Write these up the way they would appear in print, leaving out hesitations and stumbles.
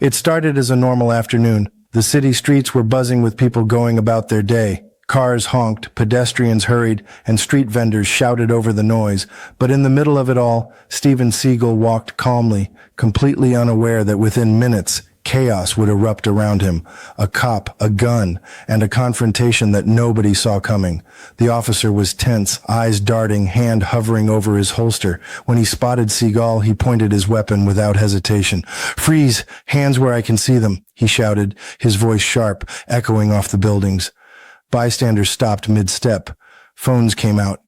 It started as a normal afternoon. The city streets were buzzing with people going about their day. Cars honked, pedestrians hurried, and street vendors shouted over the noise. But in the middle of it all, Steven Seagal walked calmly, completely unaware that within minutes, chaos would erupt around him. A cop, a gun, and a confrontation that nobody saw coming. The officer was tense, eyes darting, hand hovering over his holster. When he spotted Seagal, he pointed his weapon without hesitation. "Freeze! Hands where I can see them," he shouted, his voice sharp, echoing off the buildings. Bystanders stopped mid-step. Phones came out.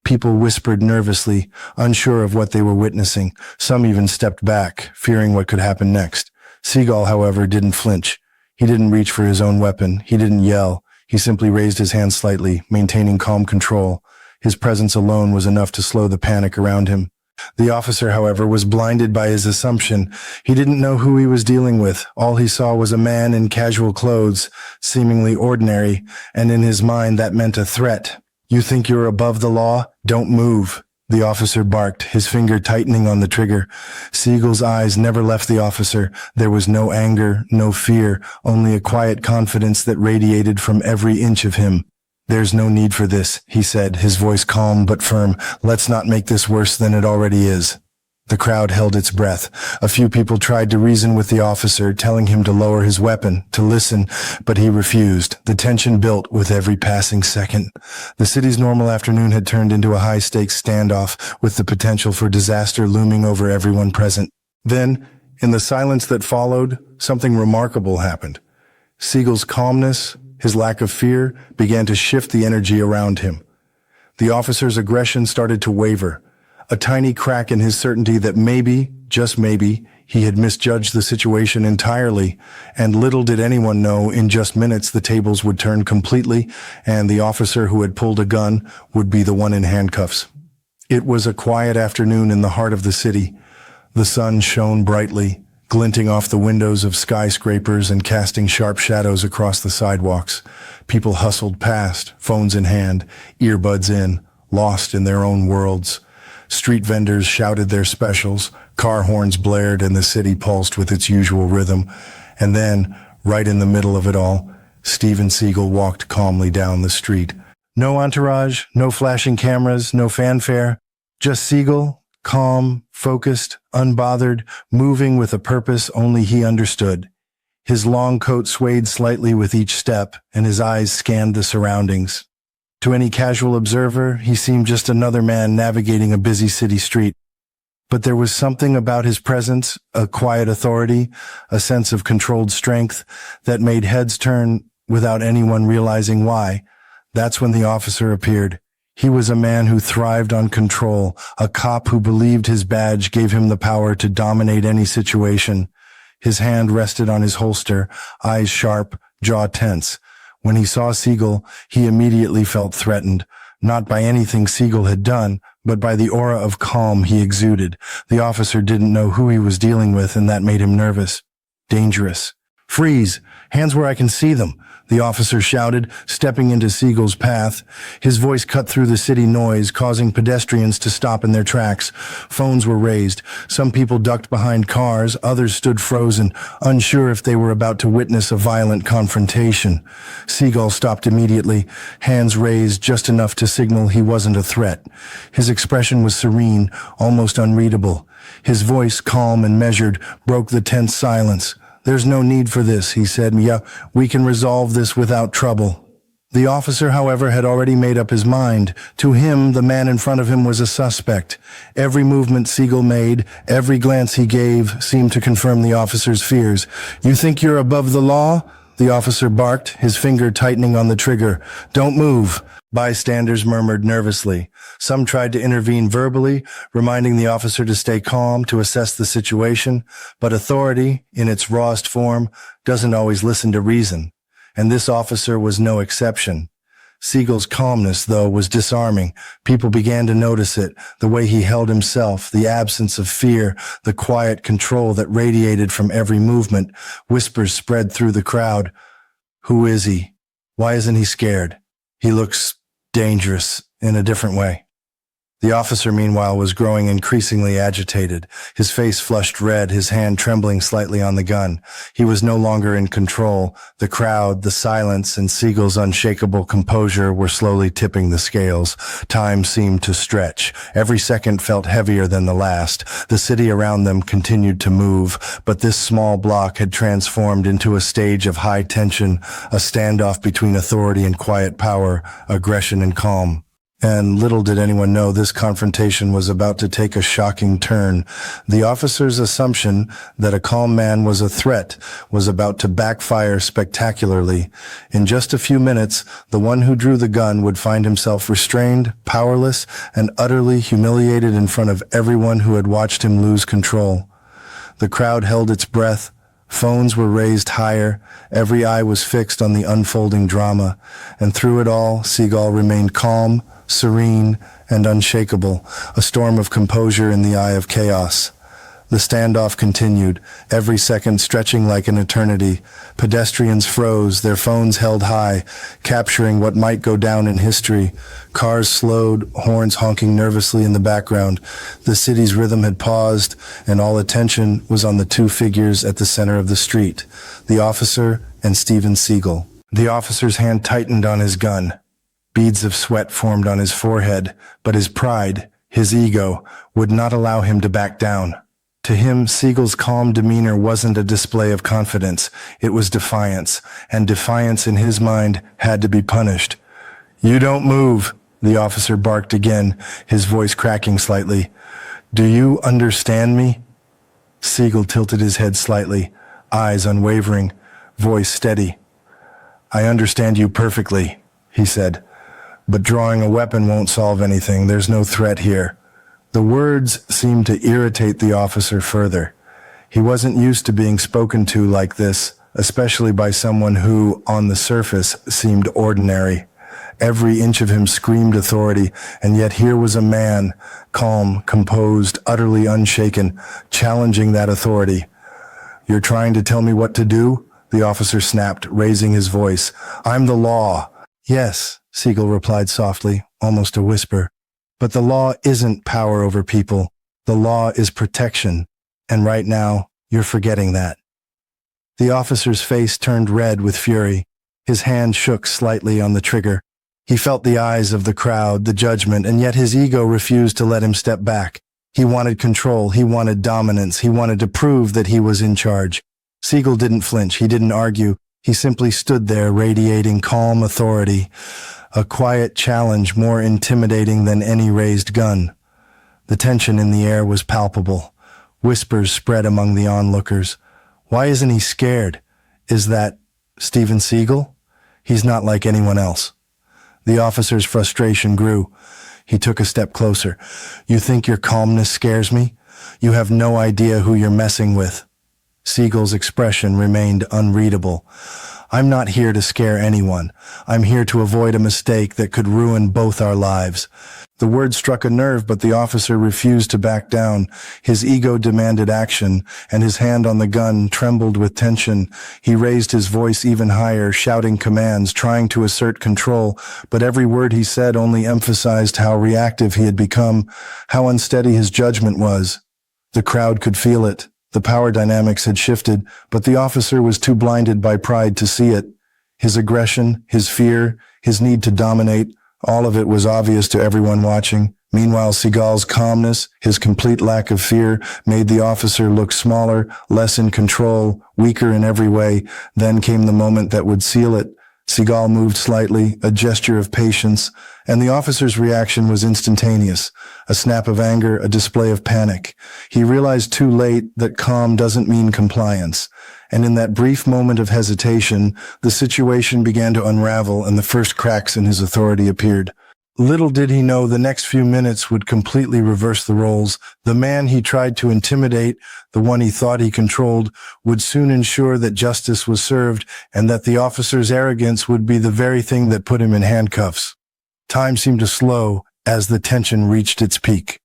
People whispered nervously, unsure of what they were witnessing. Some even stepped back, fearing what could happen next. Seagal, however, didn't flinch. He didn't reach for his own weapon. He didn't yell. He simply raised his hand slightly, maintaining calm control. His presence alone was enough to slow the panic around him. The officer, however, was blinded by his assumption. He didn't know who he was dealing with. All he saw was a man in casual clothes, seemingly ordinary, and in his mind that meant a threat. "You think you're above the law? Don't move," the officer barked, his finger tightening on the trigger. Seagal's eyes never left the officer. There was no anger, no fear, only a quiet confidence that radiated from every inch of him. "There's no need for this," he said, his voice calm but firm. "Let's not make this worse than it already is." The crowd held its breath. A few people tried to reason with the officer, telling him to lower his weapon, to listen, but he refused. The tension built with every passing second. The city's normal afternoon had turned into a high-stakes standoff, with the potential for disaster looming over everyone present. Then, in the silence that followed, something remarkable happened. Seagal's calmness, his lack of fear, began to shift the energy around him. The officer's aggression started to waver. A tiny crack in his certainty that maybe, just maybe, he had misjudged the situation entirely, and little did anyone know in just minutes the tables would turn completely, and the officer who had pulled a gun would be the one in handcuffs. It was a quiet afternoon in the heart of the city. The sun shone brightly, glinting off the windows of skyscrapers and casting sharp shadows across the sidewalks. People hustled past, phones in hand, earbuds in, lost in their own worlds. Street vendors shouted their specials, car horns blared, and the city pulsed with its usual rhythm. And then, right in the middle of it all, Steven Seagal walked calmly down the street. No entourage, no flashing cameras, no fanfare. Just Seagal, calm, focused, unbothered, moving with a purpose only he understood. His long coat swayed slightly with each step, and his eyes scanned the surroundings. To any casual observer, he seemed just another man navigating a busy city street. But there was something about his presence, a quiet authority, a sense of controlled strength, that made heads turn without anyone realizing why. That's when the officer appeared. He was a man who thrived on control, a cop who believed his badge gave him the power to dominate any situation. His hand rested on his holster, eyes sharp, jaw tense. When he saw Seagal, he immediately felt threatened, not by anything Seagal had done, but by the aura of calm he exuded. The officer didn't know who he was dealing with, and that made him nervous. Dangerous. "Freeze! Hands where I can see them!" the officer shouted, stepping into Seagal's path. His voice cut through the city noise, causing pedestrians to stop in their tracks. Phones were raised. Some people ducked behind cars, others stood frozen, unsure if they were about to witness a violent confrontation. Seagal stopped immediately, hands raised just enough to signal he wasn't a threat. His expression was serene, almost unreadable. His voice, calm and measured, broke the tense silence. "There's no need for this," he said. "Yeah, we can resolve this without trouble." The officer, however, had already made up his mind. To him, the man in front of him was a suspect. Every movement Seagal made, every glance he gave, seemed to confirm the officer's fears. "You think you're above the law?" the officer barked, his finger tightening on the trigger. "Don't move." Bystanders murmured nervously. Some tried to intervene verbally, reminding the officer to stay calm, to assess the situation. But authority, in its rawest form, doesn't always listen to reason. And this officer was no exception. Seagal's calmness, though, was disarming. People began to notice it, the way he held himself, the absence of fear, the quiet control that radiated from every movement. Whispers spread through the crowd. "Who is he? Why isn't he scared? He looks dangerous in a different way." The officer, meanwhile, was growing increasingly agitated, his face flushed red, his hand trembling slightly on the gun. He was no longer in control. The crowd, the silence, and Seagal's unshakable composure were slowly tipping the scales. Time seemed to stretch. Every second felt heavier than the last. The city around them continued to move, but this small block had transformed into a stage of high tension, a standoff between authority and quiet power, aggression and calm. And little did anyone know this confrontation was about to take a shocking turn. The officer's assumption that a calm man was a threat was about to backfire spectacularly. In just a few minutes, the one who drew the gun would find himself restrained, powerless, and utterly humiliated in front of everyone who had watched him lose control. The crowd held its breath. Phones were raised higher, every eye was fixed on the unfolding drama, and through it all, Seagal remained calm, serene, and unshakable, a storm of composure in the eye of chaos. The standoff continued, every second stretching like an eternity. Pedestrians froze, their phones held high, capturing what might go down in history. Cars slowed, horns honking nervously in the background. The city's rhythm had paused, and all attention was on the two figures at the center of the street, the officer and Steven Seagal. The officer's hand tightened on his gun. Beads of sweat formed on his forehead, but his pride, his ego, would not allow him to back down. To him, Seagal's calm demeanor wasn't a display of confidence, it was defiance, and defiance in his mind had to be punished. "You don't move," the officer barked again, his voice cracking slightly. "Do you understand me?" Seagal tilted his head slightly, eyes unwavering, voice steady. "I understand you perfectly," he said. "But drawing a weapon won't solve anything. There's no threat here." The words seemed to irritate the officer further. He wasn't used to being spoken to like this, especially by someone who, on the surface, seemed ordinary. Every inch of him screamed authority, and yet here was a man, calm, composed, utterly unshaken, challenging that authority. "You're trying to tell me what to do?" the officer snapped, raising his voice. "I'm the law." "Yes," Seagal replied softly, almost a whisper. "But the law isn't power over people. The law is protection. And right now, you're forgetting that." The officer's face turned red with fury. His hand shook slightly on the trigger. He felt the eyes of the crowd, the judgment, and yet his ego refused to let him step back. He wanted control, he wanted dominance, he wanted to prove that he was in charge. Seagal didn't flinch, he didn't argue. He simply stood there radiating calm authority. A quiet challenge more intimidating than any raised gun. The tension in the air was palpable. Whispers spread among the onlookers. "Why isn't he scared? Is that Steven Seagal? He's not like anyone else." The officer's frustration grew. He took a step closer. "You think your calmness scares me? You have no idea who you're messing with." Seagal's expression remained unreadable. "I'm not here to scare anyone. I'm here to avoid a mistake that could ruin both our lives." The word struck a nerve, but the officer refused to back down. His ego demanded action, and his hand on the gun trembled with tension. He raised his voice even higher, shouting commands, trying to assert control, but every word he said only emphasized how reactive he had become, how unsteady his judgment was. The crowd could feel it. The power dynamics had shifted, but the officer was too blinded by pride to see it. His aggression, his fear, his need to dominate, all of it was obvious to everyone watching. Meanwhile, Seagal's calmness, his complete lack of fear, made the officer look smaller, less in control, weaker in every way. Then came the moment that would seal it. Seagal moved slightly, a gesture of patience, and the officer's reaction was instantaneous. A snap of anger, a display of panic. He realized too late that calm doesn't mean compliance. And in that brief moment of hesitation, the situation began to unravel and the first cracks in his authority appeared. Little did he know the next few minutes would completely reverse the roles. The man he tried to intimidate, the one he thought he controlled, would soon ensure that justice was served and that the officer's arrogance would be the very thing that put him in handcuffs. Time seemed to slow as the tension reached its peak.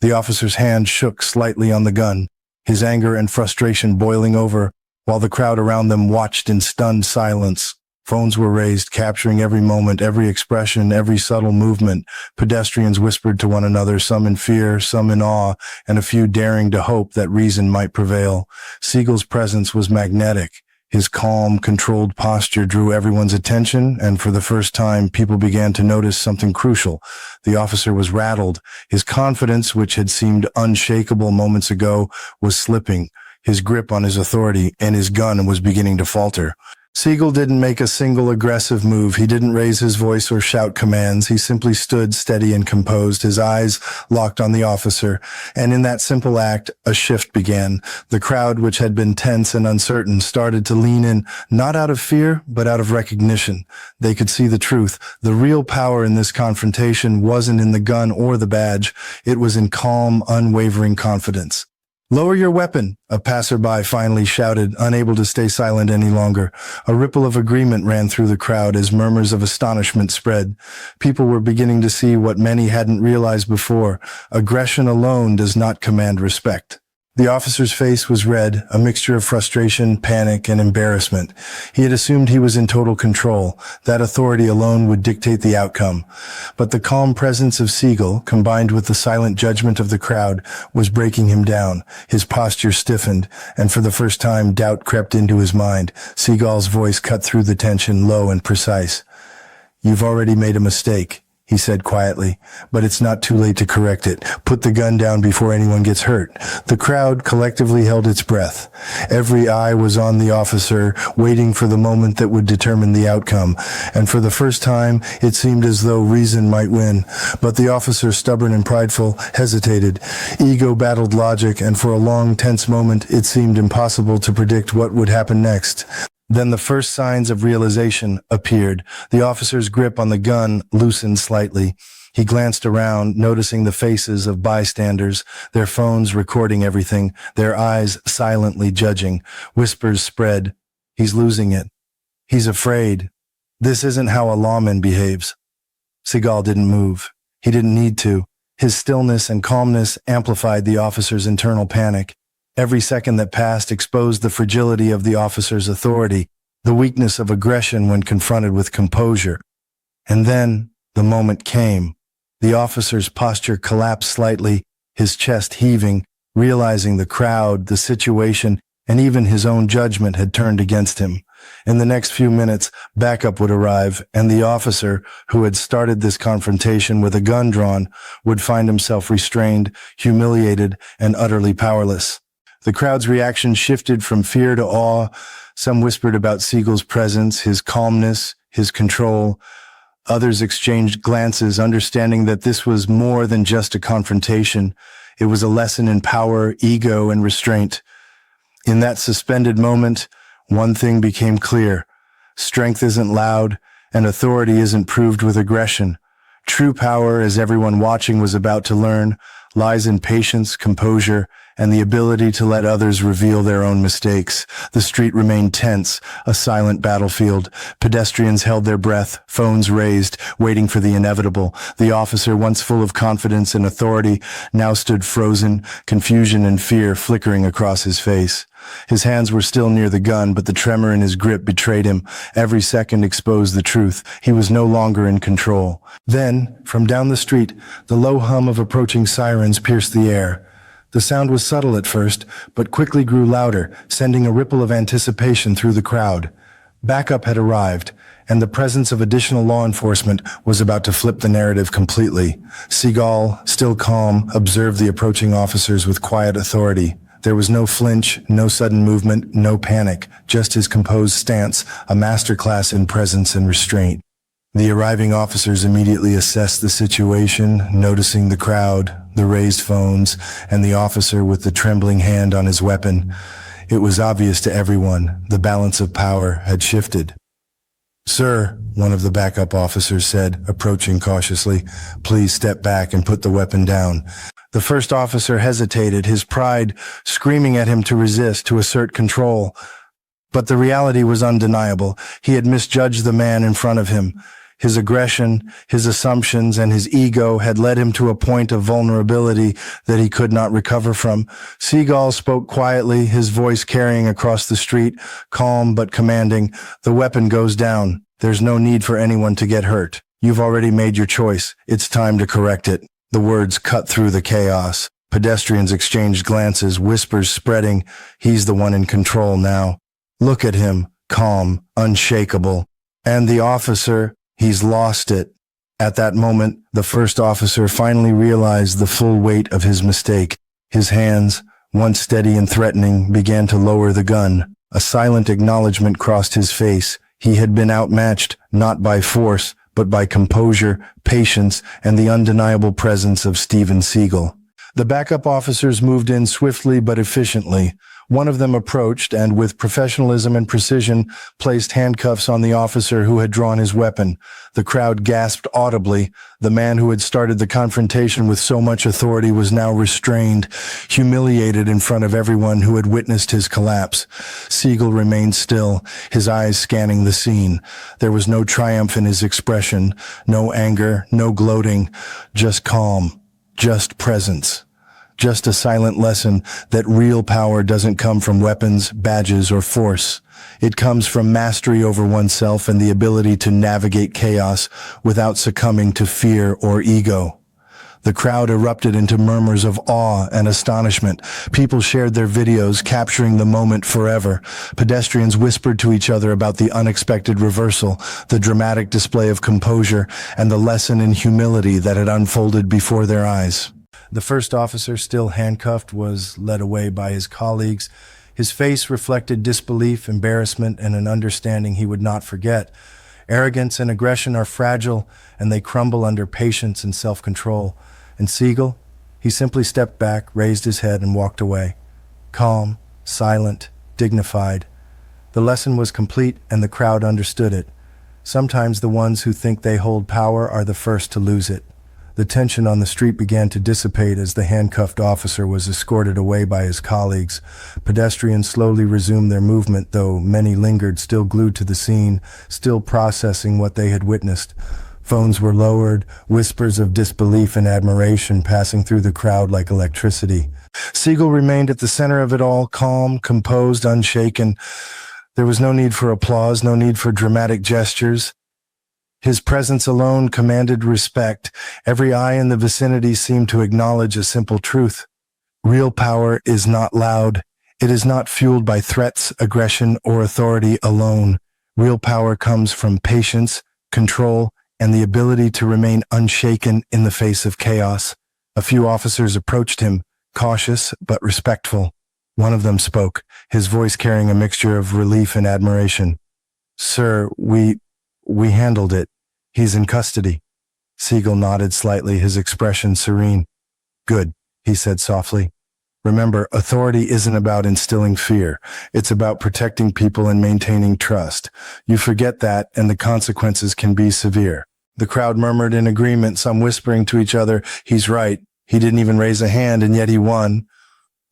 The officer's hand shook slightly on the gun, his anger and frustration boiling over, while the crowd around them watched in stunned silence. Phones were raised, capturing every moment, every expression, every subtle movement. Pedestrians whispered to one another, some in fear, some in awe, and a few daring to hope that reason might prevail. Seagal's presence was magnetic. His calm, controlled posture drew everyone's attention, and for the first time, people began to notice something crucial. The officer was rattled. His confidence, which had seemed unshakable moments ago, was slipping. His grip on his authority and his gun was beginning to falter. Seagal didn't make a single aggressive move. He didn't raise his voice or shout commands. He simply stood steady and composed, his eyes locked on the officer. And in that simple act, a shift began. The crowd, which had been tense and uncertain, started to lean in, not out of fear, but out of recognition. They could see the truth. The real power in this confrontation wasn't in the gun or the badge. It was in calm, unwavering confidence. "Lower your weapon," a passerby finally shouted, unable to stay silent any longer. A ripple of agreement ran through the crowd as murmurs of astonishment spread. People were beginning to see what many hadn't realized before. Aggression alone does not command respect. The officer's face was red, a mixture of frustration, panic, and embarrassment. He had assumed he was in total control. That authority alone would dictate the outcome. But the calm presence of Seagal, combined with the silent judgment of the crowd, was breaking him down. His posture stiffened, and for the first time, doubt crept into his mind. Seagal's voice cut through the tension, low and precise. "You've already made a mistake," he said quietly, "but it's not too late to correct it. Put the gun down before anyone gets hurt." The crowd collectively held its breath. Every eye was on the officer, waiting for the moment that would determine the outcome. And for the first time, it seemed as though reason might win. But the officer, stubborn and prideful, hesitated. Ego battled logic, and for a long, tense moment, it seemed impossible to predict what would happen next. Then the first signs of realization appeared. The officer's grip on the gun loosened slightly. He glanced around, noticing the faces of bystanders, their phones recording everything, their eyes silently judging. Whispers spread. "He's losing it. He's afraid. This isn't how a lawman behaves." Seagal didn't move. He didn't need to. His stillness and calmness amplified the officer's internal panic. Every second that passed exposed the fragility of the officer's authority, the weakness of aggression when confronted with composure. And then the moment came. The officer's posture collapsed slightly, his chest heaving, realizing the crowd, the situation, and even his own judgment had turned against him. In the next few minutes, backup would arrive, and the officer, who had started this confrontation with a gun drawn, would find himself restrained, humiliated, and utterly powerless. The crowd's reaction shifted from fear to awe. Some whispered about Seagal's presence, his calmness, his control. Others exchanged glances, understanding that this was more than just a confrontation. It was a lesson in power, ego, and restraint. In that suspended moment, one thing became clear. Strength isn't loud, and authority isn't proved with aggression. True power, as everyone watching was about to learn, lies in patience, composure, and the ability to let others reveal their own mistakes. The street remained tense, a silent battlefield. Pedestrians held their breath, phones raised, waiting for the inevitable. The officer, once full of confidence and authority, now stood frozen, confusion and fear flickering across his face. His hands were still near the gun, but the tremor in his grip betrayed him. Every second exposed the truth. He was no longer in control. Then, from down the street, the low hum of approaching sirens pierced the air. The sound was subtle at first, but quickly grew louder, sending a ripple of anticipation through the crowd. Backup had arrived, and the presence of additional law enforcement was about to flip the narrative completely. Seagal, still calm, observed the approaching officers with quiet authority. There was no flinch, no sudden movement, no panic, just his composed stance, a masterclass in presence and restraint. The arriving officers immediately assessed the situation, noticing the crowd, the raised phones, and the officer with the trembling hand on his weapon. It was obvious to everyone, the balance of power had shifted. "Sir," one of the backup officers said, approaching cautiously, "please step back and put the weapon down." The first officer hesitated, his pride screaming at him to resist, to assert control. But the reality was undeniable. He had misjudged the man in front of him. His aggression, his assumptions, and his ego had led him to a point of vulnerability that he could not recover from. Seagal spoke quietly, his voice carrying across the street, calm but commanding. "The weapon goes down. There's no need for anyone to get hurt. You've already made your choice. It's time to correct it." The words cut through the chaos. Pedestrians exchanged glances, whispers spreading. He's the one in control now. Look at him, calm, unshakable. And the officer, he's lost it. At that moment, the first officer finally realized the full weight of his mistake. His hands, once steady and threatening, began to lower the gun. A silent acknowledgement crossed his face. He had been outmatched, not by force, but by composure, patience, and the undeniable presence of Steven Seagal. The backup officers moved in swiftly but efficiently. One of them approached and, with professionalism and precision, placed handcuffs on the officer who had drawn his weapon. The crowd gasped audibly. The man who had started the confrontation with so much authority was now restrained, humiliated in front of everyone who had witnessed his collapse. Seagal remained still, his eyes scanning the scene. There was no triumph in his expression, no anger, no gloating, just calm, just presence. Just a silent lesson that real power doesn't come from weapons, badges, or force. It comes from mastery over oneself and the ability to navigate chaos without succumbing to fear or ego. The crowd erupted into murmurs of awe and astonishment. People shared their videos, capturing the moment forever. Pedestrians whispered to each other about the unexpected reversal, the dramatic display of composure, and the lesson in humility that had unfolded before their eyes. The first officer, still handcuffed, was led away by his colleagues. His face reflected disbelief, embarrassment, and an understanding he would not forget. Arrogance and aggression are fragile, and they crumble under patience and self-control. And Seagal, he simply stepped back, raised his head, and walked away. Calm, silent, dignified. The lesson was complete, and the crowd understood it. Sometimes the ones who think they hold power are the first to lose it. The tension on the street began to dissipate as the handcuffed officer was escorted away by his colleagues. Pedestrians slowly resumed their movement, though many lingered, still glued to the scene, still processing what they had witnessed. Phones were lowered, whispers of disbelief and admiration passing through the crowd like electricity. Seagal remained at the center of it all, calm, composed, unshaken. There was no need for applause, no need for dramatic gestures. His presence alone commanded respect. Every eye in the vicinity seemed to acknowledge a simple truth. Real power is not loud. It is not fueled by threats, aggression, or authority alone. Real power comes from patience, control, and the ability to remain unshaken in the face of chaos. A few officers approached him, cautious but respectful. One of them spoke, his voice carrying a mixture of relief and admiration. "Sir, we handled it. He's in custody." Seagal nodded slightly, his expression serene. "Good," he said softly. "Remember, authority isn't about instilling fear. It's about protecting people and maintaining trust. You forget that, and the consequences can be severe." The crowd murmured in agreement, some whispering to each other, "He's right. He didn't even raise a hand, and yet he won."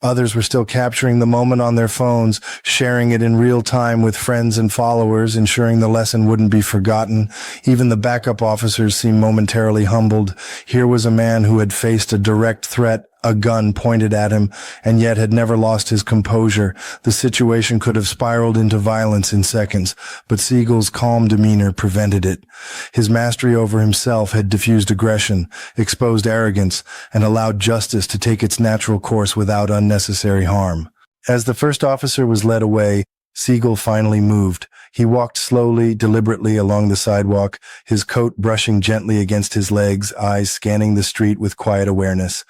Others were still capturing the moment on their phones, sharing it in real time with friends and followers, ensuring the lesson wouldn't be forgotten. Even the backup officers seemed momentarily humbled. Here was a man who had faced a direct threat, a gun pointed at him, and yet had never lost his composure. The situation could have spiraled into violence in seconds, but Seagal's calm demeanor prevented it. His mastery over himself had diffused aggression, exposed arrogance, and allowed justice to take its natural course without unnecessary harm. As the first officer was led away, Seagal finally moved. He walked slowly, deliberately along the sidewalk, his coat brushing gently against his legs, eyes scanning the street with quiet awareness.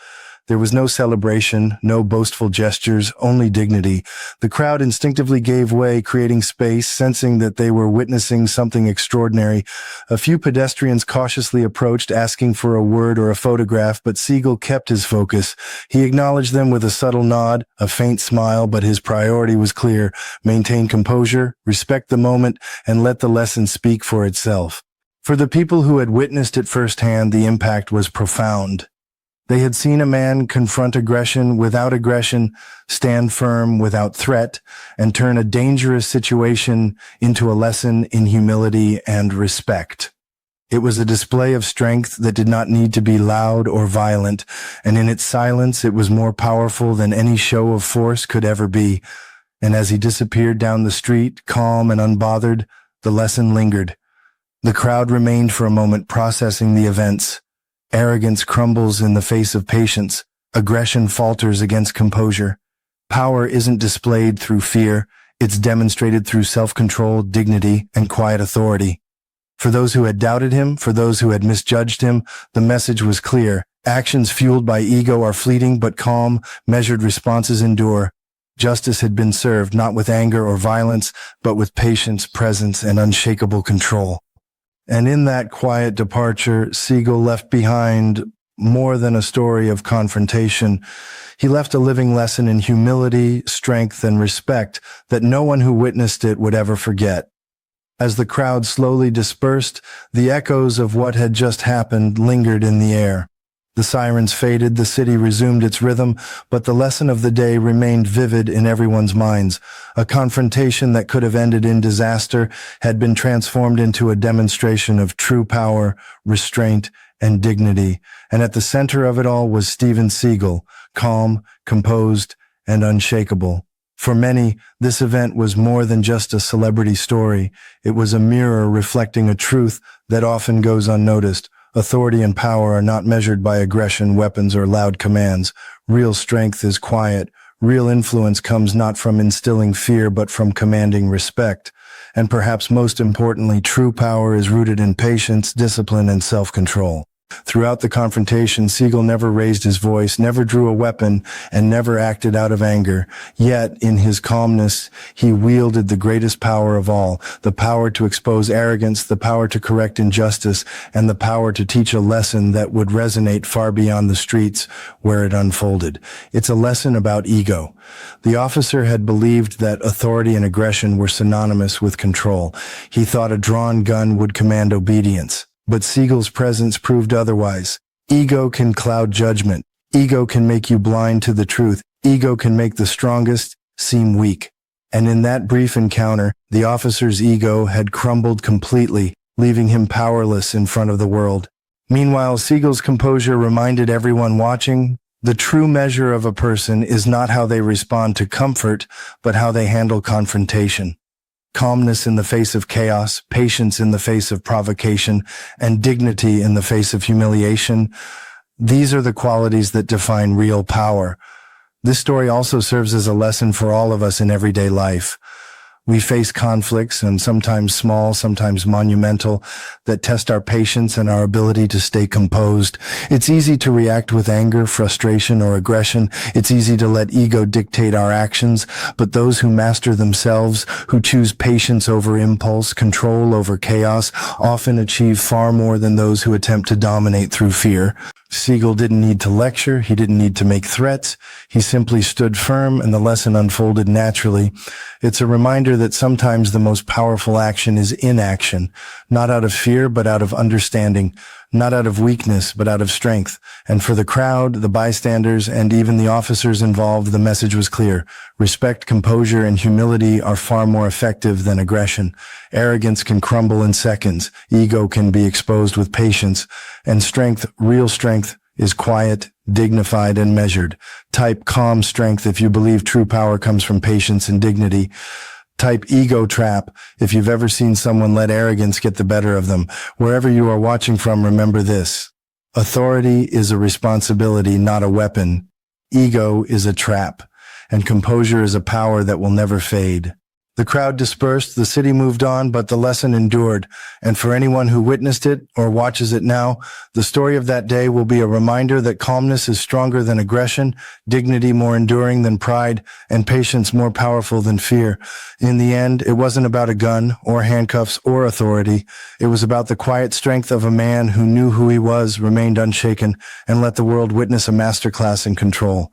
There was no celebration, no boastful gestures, only dignity. The crowd instinctively gave way, creating space, sensing that they were witnessing something extraordinary. A few pedestrians cautiously approached, asking for a word or a photograph, but Seagal kept his focus. He acknowledged them with a subtle nod, a faint smile, but his priority was clear: maintain composure, respect the moment, and let the lesson speak for itself. For the people who had witnessed it firsthand, the impact was profound. They had seen a man confront aggression without aggression, stand firm without threat, and turn a dangerous situation into a lesson in humility and respect. It was a display of strength that did not need to be loud or violent, and in its silence it was more powerful than any show of force could ever be. And as he disappeared down the street, calm and unbothered, the lesson lingered. The crowd remained for a moment processing the events. Arrogance crumbles in the face of patience. Aggression falters against composure. Power isn't displayed through fear. It's demonstrated through self-control, dignity, and quiet authority. For those who had doubted him, for those who had misjudged him, the message was clear. Actions fueled by ego are fleeting, but calm, measured responses endure. Justice had been served not with anger or violence, but with patience, presence, and unshakable control. And in that quiet departure, Seagal left behind more than a story of confrontation. He left a living lesson in humility, strength, and respect that no one who witnessed it would ever forget. As the crowd slowly dispersed, the echoes of what had just happened lingered in the air. The sirens faded, the city resumed its rhythm, but the lesson of the day remained vivid in everyone's minds. A confrontation that could have ended in disaster had been transformed into a demonstration of true power, restraint, and dignity. And at the center of it all was Steven Seagal, calm, composed, and unshakable. For many, this event was more than just a celebrity story. It was a mirror reflecting a truth that often goes unnoticed. Authority and power are not measured by aggression, weapons, or loud commands. Real strength is quiet. Real influence comes not from instilling fear, but from commanding respect. And perhaps most importantly, true power is rooted in patience, discipline, and self-control. Throughout the confrontation, Seagal never raised his voice, never drew a weapon, and never acted out of anger. Yet, in his calmness, he wielded the greatest power of all, the power to expose arrogance, the power to correct injustice, and the power to teach a lesson that would resonate far beyond the streets where it unfolded. It's a lesson about ego. The officer had believed that authority and aggression were synonymous with control. He thought a drawn gun would command obedience. But Seagal's presence proved otherwise. Ego can cloud judgment. Ego can make you blind to the truth. Ego can make the strongest seem weak. And in that brief encounter, the officer's ego had crumbled completely, leaving him powerless in front of the world. Meanwhile, Seagal's composure reminded everyone watching, the true measure of a person is not how they respond to comfort, but how they handle confrontation. Calmness in the face of chaos, patience in the face of provocation, and dignity in the face of humiliation. These are the qualities that define real power. This story also serves as a lesson for all of us in everyday life. We face conflicts, and sometimes small, sometimes monumental, that test our patience and our ability to stay composed. It's easy to react with anger, frustration, or aggression. It's easy to let ego dictate our actions, but those who master themselves, who choose patience over impulse, control over chaos, often achieve far more than those who attempt to dominate through fear. Seagal didn't need to lecture. He didn't need to make threats. He simply stood firm, and the lesson unfolded naturally. It's a reminder that sometimes the most powerful action is inaction, not out of fear, but out of understanding, not out of weakness, but out of strength. And for the crowd, the bystanders, and even the officers involved, the message was clear. Respect, composure, and humility are far more effective than aggression. Arrogance can crumble in seconds. Ego can be exposed with patience. And strength, real strength, is quiet, dignified, and measured. Type calm strength if you believe true power comes from patience and dignity. Type ego trap if you've ever seen someone let arrogance get the better of them. Wherever you are watching from, remember this. Authority is a responsibility, not a weapon. Ego is a trap, and composure is a power that will never fade. The crowd dispersed, the city moved on, but the lesson endured. And for anyone who witnessed it or watches it now, the story of that day will be a reminder that calmness is stronger than aggression, dignity more enduring than pride, and patience more powerful than fear. In the end, it wasn't about a gun or handcuffs or authority. It was about the quiet strength of a man who knew who he was, remained unshaken, and let the world witness a masterclass in control.